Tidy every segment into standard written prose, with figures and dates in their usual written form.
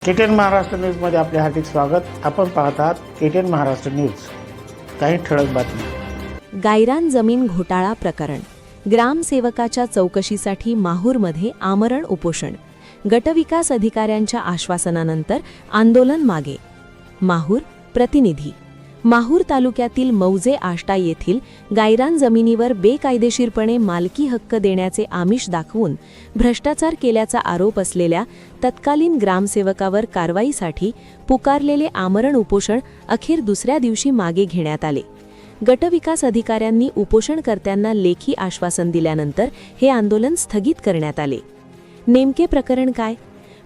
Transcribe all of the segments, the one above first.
KTN Maharashtra न्यूजमध्ये आपले हार्दिक स्वागत। आपण पाहत आहात केटीएन महाराष्ट्र न्यूज। काही ठळक बातमी। गायरान जमीन घोटाळा प्रकरण, ग्रामसेवकाच्या चौकशीसाठी माहूरमध्ये आमरण उपोषण, गटविकास अधिकाऱ्यांच्या आश्वासनानंतर आंदोलन मागे। माहूर प्रतिनिधी। माहूर तालुक्यातील मौजे आष्टा येथील गायरान जमिनीवर बेकायदेशीरपणे मालकी हक्क देण्याचे आमिष दाखवून भ्रष्टाचार केल्याचा आरोप असलेल्या तत्कालीन ग्रामसेवकावर कारवाईसाठी पुकारलेले आमरण उपोषण अखेर दुसऱ्या दिवशी मागे घेण्यात आले। गटविकास अधिकाऱ्यांनी उपोषणकर्त्यांना लेखी आश्वासन दिल्यानंतर हे आंदोलन स्थगित करण्यात आले। नेमके प्रकरण काय?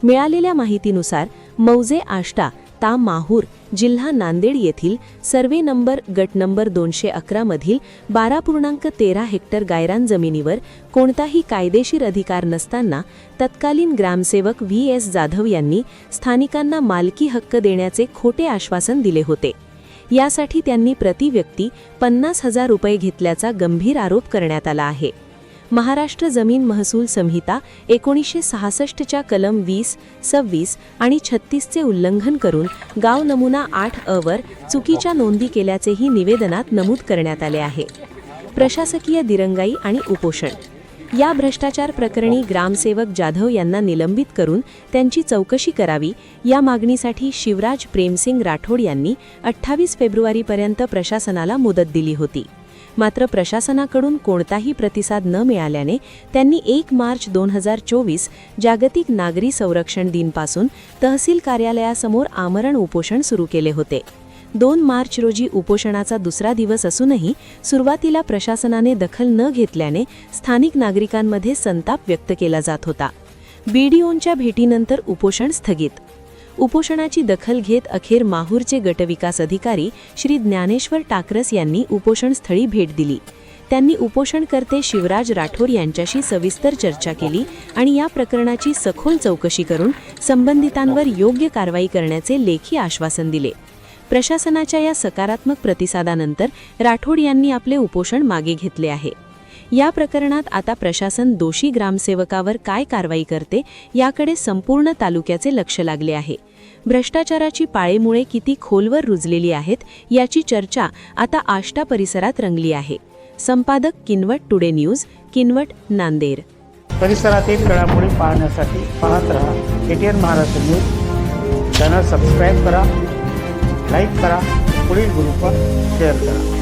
मिळालेल्या माहितीनुसार मौजे आष्टा ता माहूर जिल्हा नांदेड येथील सर्वे नंबर गट नंबर 211 मधील 12.13 हेक्टर गायरान जमिनीवर कोणताही कायदेशीर अधिकार नसताना तत्कालीन ग्रामसेवक व्ही.एस. जाधव यांनी स्थानिकांना मालकी हक्क देण्याचे खोटे आश्वासन दिले होते। यासाठी त्यांनी प्रति व्यक्ती 50,000 रुपये घेतल्याचा गंभीर आरोप करण्यात आला आहे। महाराष्ट्र जमीन महसूल संहिता 1966च्या कलम 20, 26 आणि 36 चे उल्लंघन करून गाव नमुना 8 वर चुकीच्या नोंदी केल्याचेही निवेदनात नमूद करण्यात आले आहे। प्रशासकीय दिरंगाई आणि उपोषण। या भ्रष्टाचार प्रकरणी ग्रामसेवक जाधव यांना निलंबित करून त्यांची चौकशी करावी या मागणीसाठी शिवराज प्रेमसिंग राठोड यांनी 28 फेब्रुवारीपर्यंत प्रशासनाला मुदत दिली होती। मात्र प्रशासनाकडून कोणताही प्रतिसाद न मिळाल्याने त्यांनी 1 मार्च 2024 जागतिक नागरी संरक्षण दिनपासून तहसील कार्यालयासमोर आमरण उपोषण सुरू केले होते। 2 मार्च रोजी उपोषणाचा दुसरा दिवस असूनही सुरुवातीला प्रशासनाने दखल न घेतल्याने स्थानिक नागरिकांमध्ये संताप व्यक्त केला जात होता। बीडीओंच्या भेटीनंतर उपोषण स्थगित। उपोषणाची दखल घेत अखेर माहूरचे गटविकास अधिकारी श्री ज्ञानेश्वर टाकरस यांनी उपोषणस्थळी भेट दिली। त्यांनी उपोषणकर्ते शिवराज राठोड यांच्याशी सविस्तर चर्चा केली आणि या प्रकरणाची सखोल चौकशी करून संबंधितांवर योग्य कारवाई करण्याचे लेखी आश्वासन दिले। प्रशासनाच्या या सकारात्मक प्रतिसादानंतर राठोड यांनी आपले उपोषण मागे घेतले आहे। या प्रकरणात आता प्रशासन दोषी ग्रामसेवकावर काय कारवाई करते याकडे संपूर्ण तालुक्याचे लक्ष लागले आहे। भ्रष्टाचाराची पाळेमुळे किती खोलवर रुजलेली आहेत याची चर्चा आता आष्टा परिसरात रंगली आहे। संपादक किनवट टुडे न्यूज, किनवट, नांदेड। परिसरातील घडामोडी पाहण्यासाठी पाहत रहा KTN Maharashtra news. Channel subscribe करा, लाईक करा, पुढील ग्रुपवर शेअर करा।